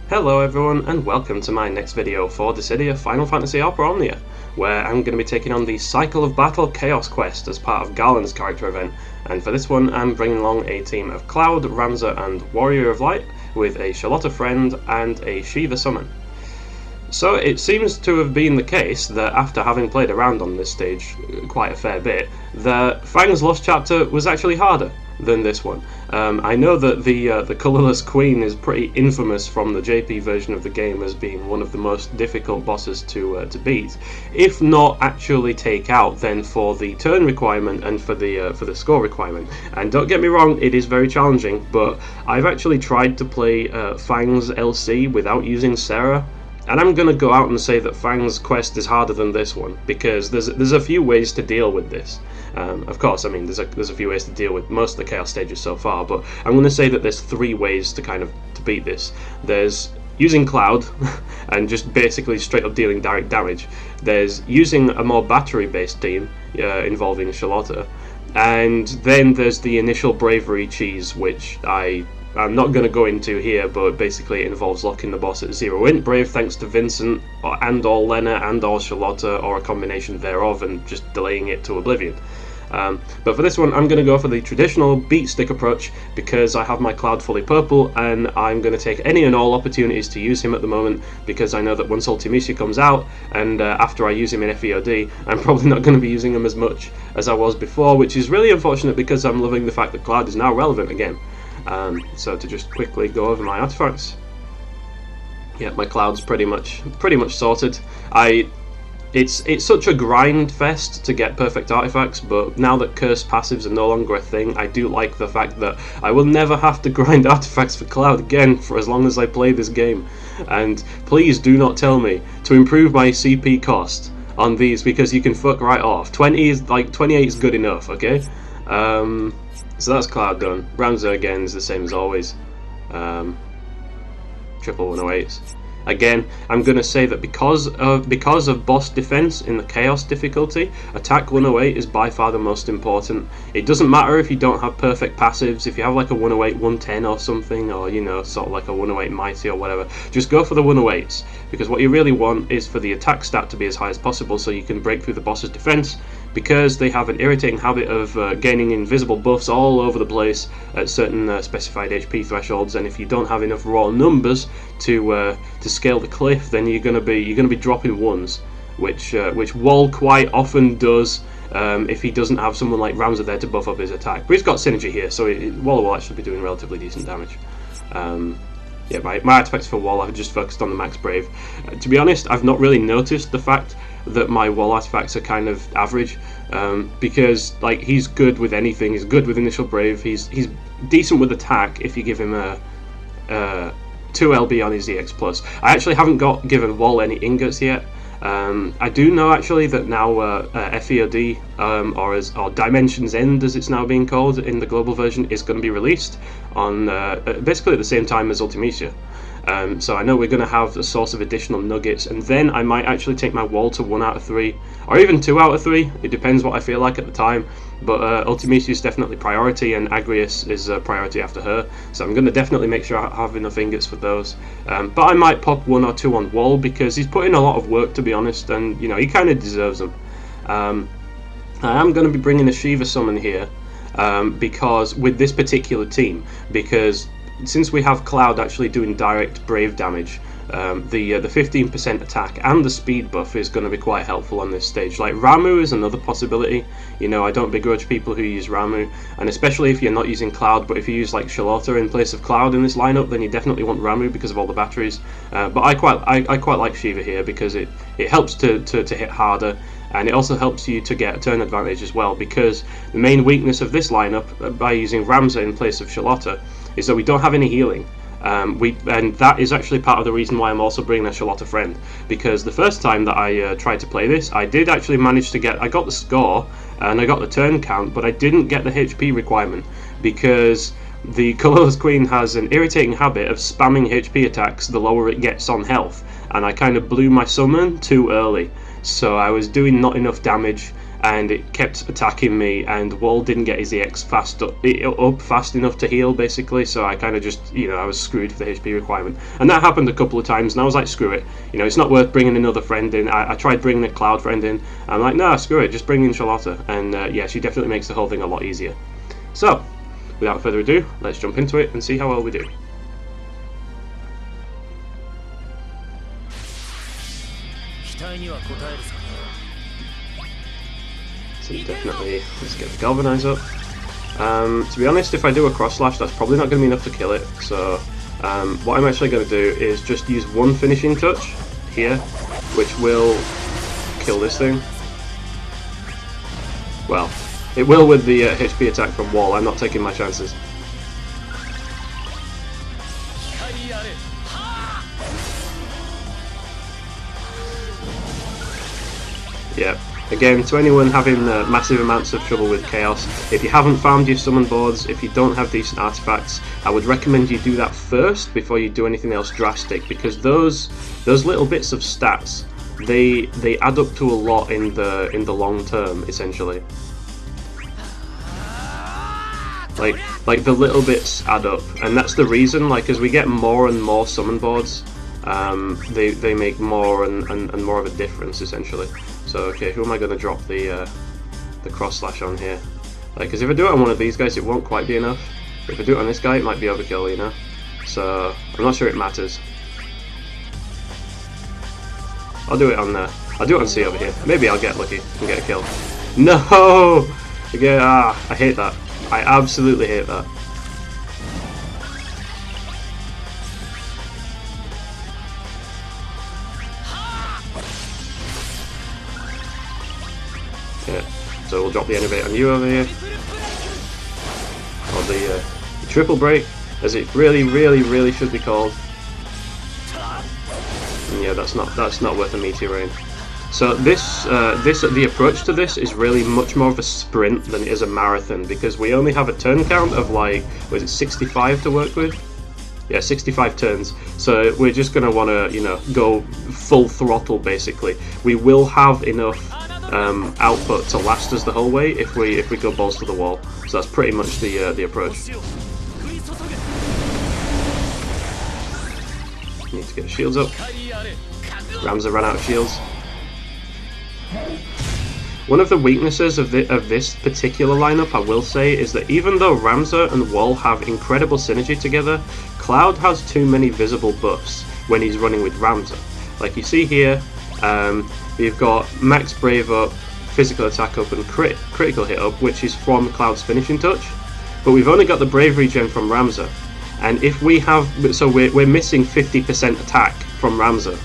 Hello everyone and welcome to my next video for the city of Final Fantasy Opera Omnia, where I'm going to be taking on the Cycle of Battle Chaos quest as part of Garland's character event, and for this one I'm bringing along a team of Cloud, Ramza and Warrior of Light with a Sherlotta friend and a Shiva summon. So it seems to have been the case that after having played around on this stage quite a fair bit, that Fang's Lost chapter was actually harder than this one. I know that the Colourless Queen is pretty infamous from the JP version of the game as being one of the most difficult bosses to beat, if not actually take out. Then for the turn requirement and for the score requirement. And don't get me wrong, it is very challenging, but I've actually tried to play Fang's LC without using Sarah. And I'm going to go out and say that Fang's quest is harder than this one, because there's a few ways to deal with this. Of course, I mean, there's a few ways to deal with most of the Chaos stages so far, but I'm going to say that there's three ways to beat this. There's using Cloud, and just basically straight up dealing direct damage. There's using a more battery-based team, involving Sherlotta. And then there's the initial bravery cheese, which I'm not going to go into here, but basically it involves locking the boss at 0 int brave thanks to Vincent, and/or Lena, and/or Sherlotta, or a combination thereof, and just delaying it to oblivion. But for this one, I'm going to go for the traditional beat stick approach, because I have my Cloud fully purple, and I'm going to take any and all opportunities to use him at the moment, because I know that once Ultimisia comes out, and after I use him in FEOD, I'm probably not going to be using him as much as I was before, which is really unfortunate because I'm loving the fact that Cloud is now relevant again. So to just quickly go over my artifacts, yeah, my Cloud's pretty much sorted. It's such a grind fest to get perfect artifacts, but now that cursed passives are no longer a thing, I do like the fact that I will never have to grind artifacts for Cloud again for as long as I play this game. And please do not tell me to improve my CP cost on these, because you can fuck right off. 28 is good enough, okay? So that's Cloud done. Ramza again is the same as always. Triple 108s. Again, I'm going to say that because of boss defense in the Chaos difficulty, attack 108 is by far the most important. It doesn't matter if you don't have perfect passives. If you have like a 108 110 or something, or you know, sort of like a 108 mighty or whatever, just go for the 108s, because what you really want is for the attack stat to be as high as possible so you can break through the boss's defense, because they have an irritating habit of gaining invisible buffs all over the place at certain specified HP thresholds, and if you don't have enough raw numbers to scale the cliff, then you're gonna be dropping ones, which WoL quite often does if he doesn't have someone like Ramza there to buff up his attack. But he's got synergy here, so WoL will actually be doing relatively decent damage. Yeah, my artifacts for WoL, I've just focused on the max brave. To be honest, I've not really noticed the fact that my WoL artifacts are kind of average, because like he's good with anything. He's good with initial brave. He's decent with attack if you give him a 2 LB on his EX plus. I actually haven't given WoL any ingots yet. I do know actually that now FEOD, or Dimensions End as it's now being called in the global version, is going to be released on basically at the same time as Ultimisia. So I know we're going to have a source of additional nuggets, and then I might actually take my WoL to 1 out of 3, or even 2 out of 3. It depends what I feel like at the time. But Ultimisia is definitely priority, and Agrius is priority after her. So I'm going to definitely make sure I have enough ingots for those. But I might pop 1 or 2 on WoL, because he's put in a lot of work, to be honest, and you know, he kind of deserves them. I am going to be bringing a Shiva summon here, because with this particular team, because since we have Cloud actually doing direct brave damage, the 15% attack and the speed buff is going to be quite helpful on this stage. Like Ramuh is another possibility. You know, I don't begrudge people who use Ramuh, and especially if you're not using Cloud, but if you use like Sherlotta in place of Cloud in this lineup, then you definitely want Ramuh because of all the batteries. But I quite like Shiva here, because it helps to hit harder, and it also helps you to get a turn advantage as well, because the main weakness of this lineup, by using Ramza in place of Sherlotta, is that we don't have any healing. And that is actually part of the reason why I'm also bringing a Sherlotta friend, because the first time that I tried to play this, I did actually manage to I got the score and I got the turn count, but I didn't get the HP requirement, because the Colourless Queen has an irritating habit of spamming HP attacks the lower it gets on health, and I kind of blew my summon too early, so I was doing not enough damage, and it kept attacking me, and WoL didn't get his EX up fast enough to heal, basically, so I kind of just, you know, I was screwed for the HP requirement. And that happened a couple of times, and I was like, screw it, you know, it's not worth bringing another friend in. I tried bringing a Cloud friend in, and I'm like, nah, screw it, just bring in Sherlotta, and yeah, she definitely makes the whole thing a lot easier. So, without further ado, let's jump into it and see how well we do. So definitely, let's get the Galvanize up. To be honest, if I do a cross slash, that's probably not going to be enough to kill it. So what I'm actually going to do is just use one finishing touch here, which will kill this thing. Well, it will with the HP attack from WoL. I'm not taking my chances. Yeah. Again, to anyone having massive amounts of trouble with Chaos, if you haven't farmed your summon boards, if you don't have decent artifacts, I would recommend you do that first before you do anything else drastic, because those little bits of stats, they add up to a lot in the long term, essentially. Like the little bits add up, and that's the reason. Like, as we get more and more summon boards, they make more and more of a difference, essentially. So okay, who am I going to drop the cross slash on here? Like, because if I do it on one of these guys, it won't quite be enough. But if I do it on this guy, it might be overkill, you know. So I'm not sure it matters. I'll do it on C over here. Maybe I'll get lucky and get a kill. No! Again, I hate that. I absolutely hate that. Yeah, so we'll drop the innovate on you over here. Or the triple break, as it really should be called. And yeah, that's not worth a meteor rain. So the approach to this is really much more of a sprint than it is a marathon, because we only have a turn count of, like, was it 65 to work with? Yeah, 65 turns. So we're just gonna want to, you know, go full throttle basically. We will have enough output to last us the whole way if we go balls to the wall. So that's pretty much the approach. Need to get the shields up. Ramza ran out of shields. One of the weaknesses of this particular lineup, I will say, is that even though Ramza and WoL have incredible synergy together, Cloud has too many visible buffs when he's running with Ramza. Like you see here, we've got Max Brave up, Physical Attack up, and Critical Hit up, which is from Cloud's Finishing Touch. But we've only got the Brave regen from Ramza, and if we have, so we're missing 50% attack from Ramza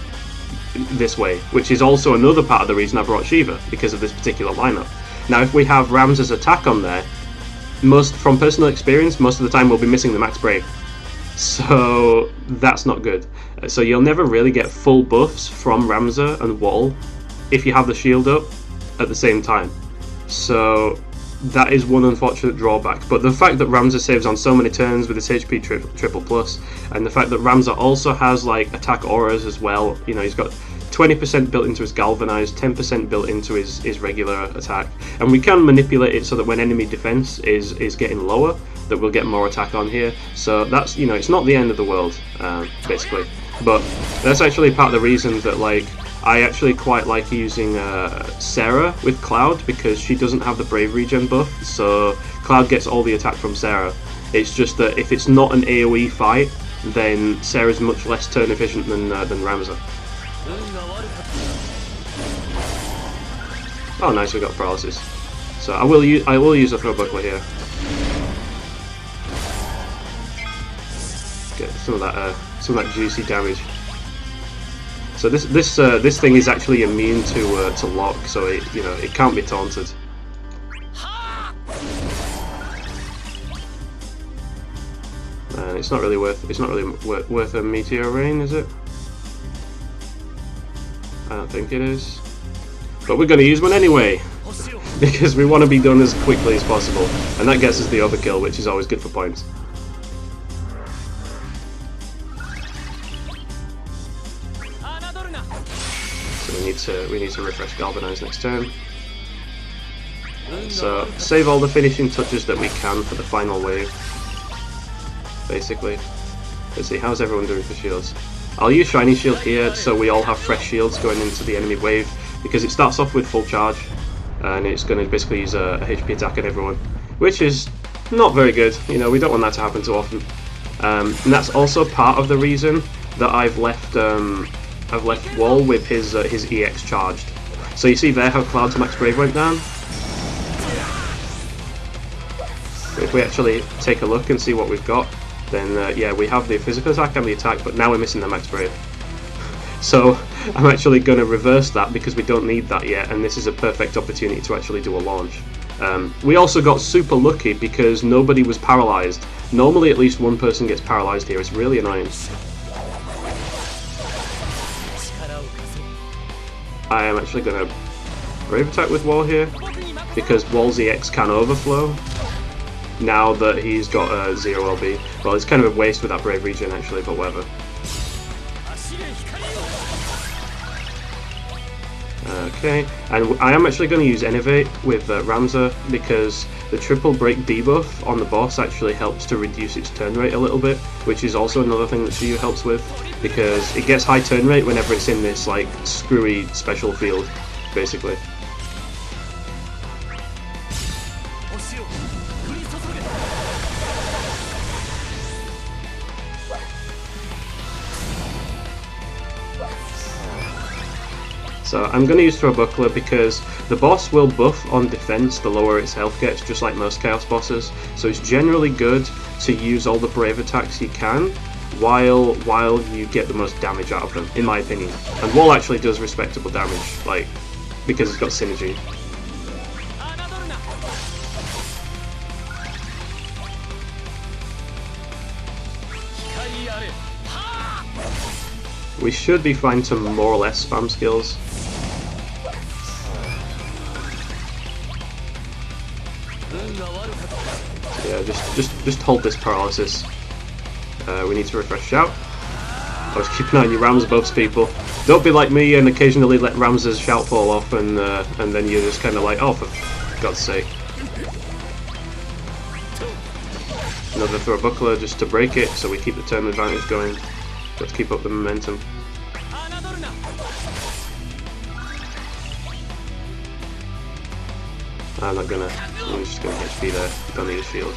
this way, which is also another part of the reason I brought Shiva, because of this particular lineup. Now, if we have Ramza's attack on there, from personal experience, most of the time we'll be missing the Max Brave. So that's not good. So you'll never really get full buffs from Ramza and WoL if you have the shield up at the same time. So that is one unfortunate drawback. But the fact that Ramza saves on so many turns with his HP triple plus, and the fact that Ramza also has, like, attack auras as well, you know, he's got 20% built into his Galvanize, 10% built into his regular attack, and we can manipulate it so that when enemy defense is getting lower, that we'll get more attack on here. So that's, you know, it's not the end of the world, basically. But that's actually part of the reason that, like, I actually quite like using Sarah with Cloud, because she doesn't have the Brave regen buff, so Cloud gets all the attack from Sarah. It's just that if it's not an AoE fight, then Sarah's much less turn efficient than Ramza. Oh nice, we got paralysis. So I will use a throw buckler here. Get some of that juicy damage. So this thing is actually immune to lock, so it can't be taunted. And it's not really worth a meteor rain, is it? I don't think it is. But we're going to use one anyway, because we want to be done as quickly as possible, and that gets us the overkill, which is always good for points. So we need to refresh Galvanize next turn. So save all the finishing touches that we can for the final wave. Basically. Let's see, how's everyone doing for shields? I'll use Shiny Shield here so we all have fresh shields going into the enemy wave, because it starts off with full charge and it's going to basically use a HP attack on everyone, which is not very good. You know, we don't want that to happen too often. And that's also part of the reason that I've left WoL with his EX charged. So you see there how Cloud's max brave went down? If we actually take a look and see what we've got, then yeah, we have the physical attack and the attack, but now we're missing the max brave. So I'm actually going to reverse that because we don't need that yet, and this is a perfect opportunity to actually do a launch. We also got super lucky because nobody was paralysed. Normally at least one person gets paralysed here, it's really annoying. I am actually going to brave attack with Wall here, because Wall's EX can overflow now that he's got 0 LB. Well, it's kind of a waste with that brave regen actually, but whatever. Okay, and I am actually going to use Innovate with Ramza, because the triple break debuff on the boss actually helps to reduce its turn rate a little bit, which is also another thing that Shiyu helps with, because it gets high turn rate whenever it's in this like screwy special field, basically. So I'm going to use Throw Buckler because the boss will buff on defense the lower its health gets, just like most Chaos bosses. So it's generally good to use all the brave attacks you can while you get the most damage out of them, in my opinion. And Wall actually does respectable damage, like, because it's got synergy. We should be fine to more or less spam skills. So yeah, just hold this paralysis. We need to refresh shout. I was keeping an eye on your Ramza buffs, people. Don't be like me and occasionally let Ramza's shout fall off, and then you're just kind of like, oh, for God's sake. Another Throw Buckler just to break it, so we keep the turn advantage going. Let's keep up the momentum. I'm just gonna HP there, don't need a shield.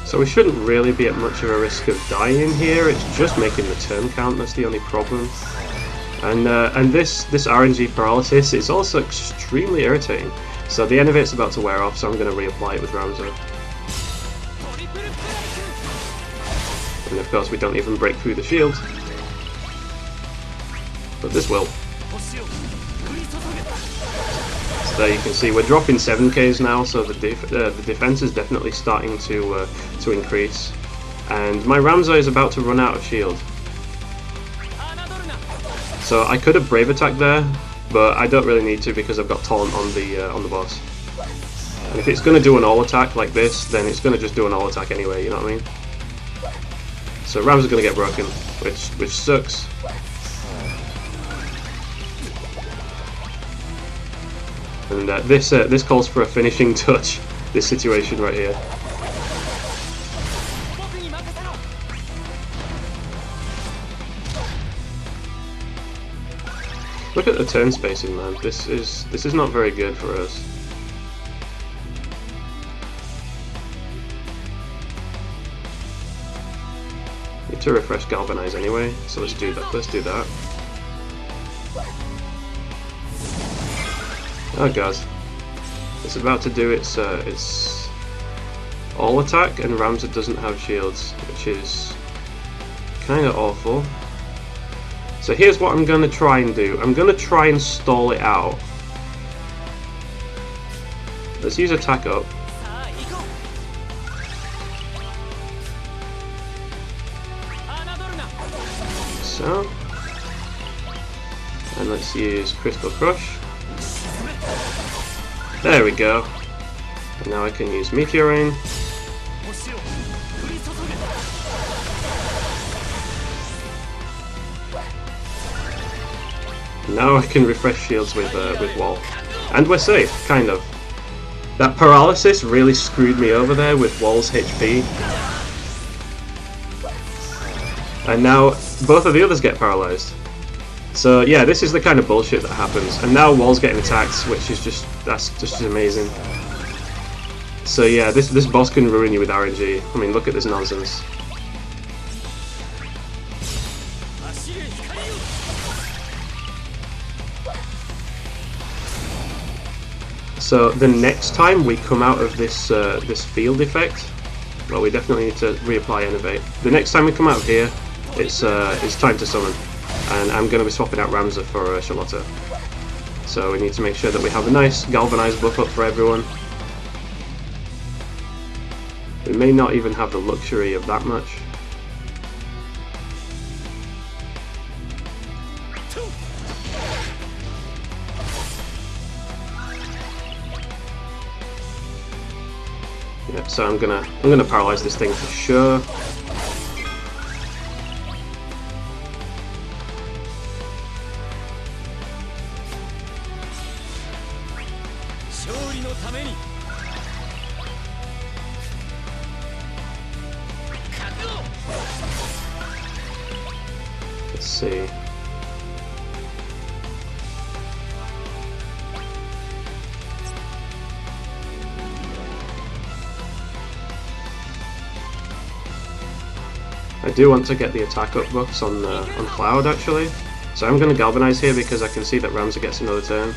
So we shouldn't really be at much of a risk of dying here, it's just making the turn count, that's the only problem. And this RNG paralysis is also extremely irritating. So the Innovate's about to wear off, so I'm going to reapply it with Ramza. And of course we don't even break through the shield. But this will. So there you can see we're dropping 7Ks now, so the defense is definitely starting to increase. And my Ramza is about to run out of shield. So I could have brave attack there, but I don't really need to because I've got taunt on the boss. And if it's going to do an all attack like this, then it's going to just do an all attack anyway. You know what I mean? So Ramza's going to get broken, which sucks. And this calls for a finishing touch, this situation right here. Look at the turn spacing, man. This is not very good for us. Need to refresh Galvanize anyway, so let's do that. Let's do that. Oh god, it's about to do its all attack, and Ramza doesn't have shields, which is kind of awful. So here's what I'm going to try and do. I'm going to try and stall it out. Let's use attack up. So. And let's use Crystal Crush. There we go. And now I can use Meteor Rain. Now I can refresh shields with WoL. And we're safe, kind of. That paralysis really screwed me over there with WoL's HP. And now both of the others get paralyzed. So yeah, this is the kind of bullshit that happens. And now WoL's getting attacked, which is that's just amazing. So yeah, this boss can ruin you with RNG. I mean, look at this nonsense. So the next time we come out of this this field effect, well, we definitely need to reapply Innovate. The next time we come out of here, it's time to summon, and I'm going to be swapping out Ramza for Sherlotta. So we need to make sure that we have a nice galvanized buff up for everyone. We may not even have the luxury of that much. Yeah, so I'm gonna paralyze this thing for sure. Let's see. I do want to get the attack up buffs on Cloud actually, so I'm going to galvanize here because I can see that Ramza gets another turn.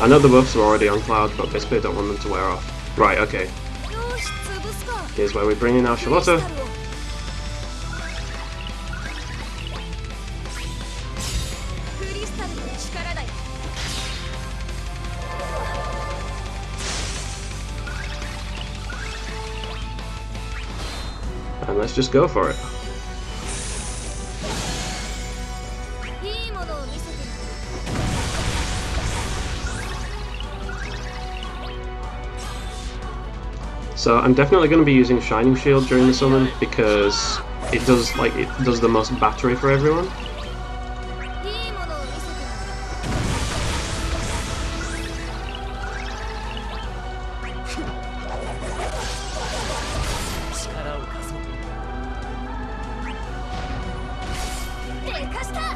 I know the buffs are already on Cloud, but basically I don't want them to wear off. Right, okay. Here's where we bring in our Sherlotta. And let's just go for it. So I'm definitely going to be using Shining Shield during the summon because it does the most battery for everyone.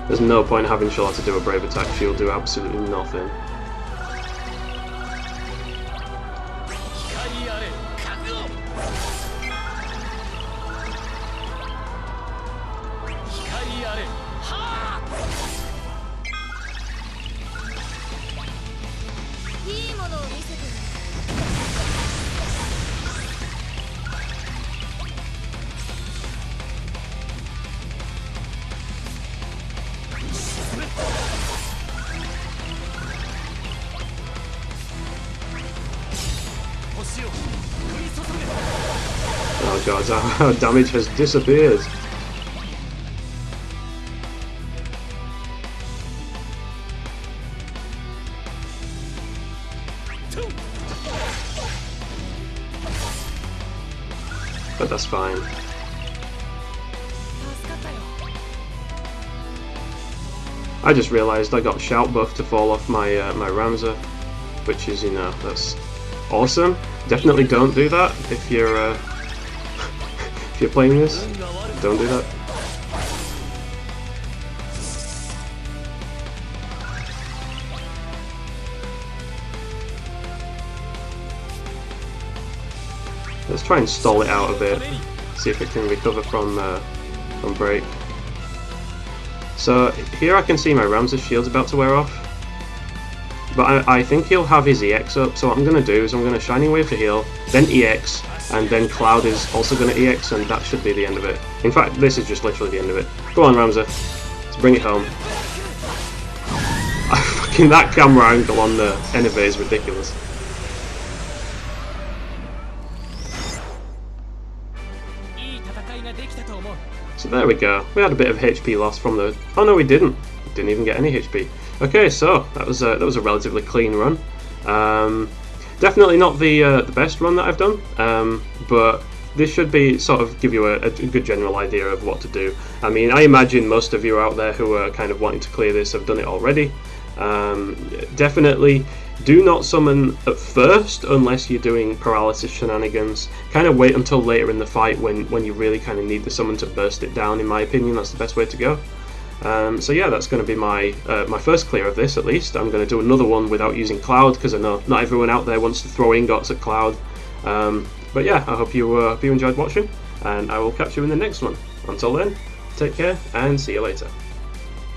There's no point having Sherlotta do a brave attack, she'll do absolutely nothing. Oh god, our damage has disappeared. But that's fine. I just realised I got shout buff to fall off my my Ramza, which is, you know, that's awesome. Definitely don't do that if you're if you're playing this. Don't do that. Let's try and stall it out a bit. See if it can recover from break. So here I can see my Ramza's shield's about to wear off. But I think he'll have his EX up, so what I'm going to do is I'm going to Shining Wave for heal, then EX, and then Cloud is also going to EX, and that should be the end of it. In fact, this is just literally the end of it. Go on, Ramza. Let's bring it home. Fucking that camera angle on the enemy is ridiculous. So there we go. We had a bit of HP loss from the... Oh no, we didn't. Didn't even get any HP. Okay, so that was a relatively clean run. Definitely not the best run that I've done, but this should be sort of give you a good general idea of what to do. I mean, I imagine most of you out there who are kind of wanting to clear this have done it already. Definitely do not summon at first unless you're doing paralysis shenanigans. Kind of wait until later in the fight when you really kind of need the summon to burst it down. In my opinion, that's the best way to go. So yeah, that's going to be my my first clear of this at least. I'm going to do another one without using Cloud because I know not everyone out there wants to throw ingots at Cloud. But yeah, I hope you enjoyed watching, and I will catch you in the next one. Until then, take care and see you later.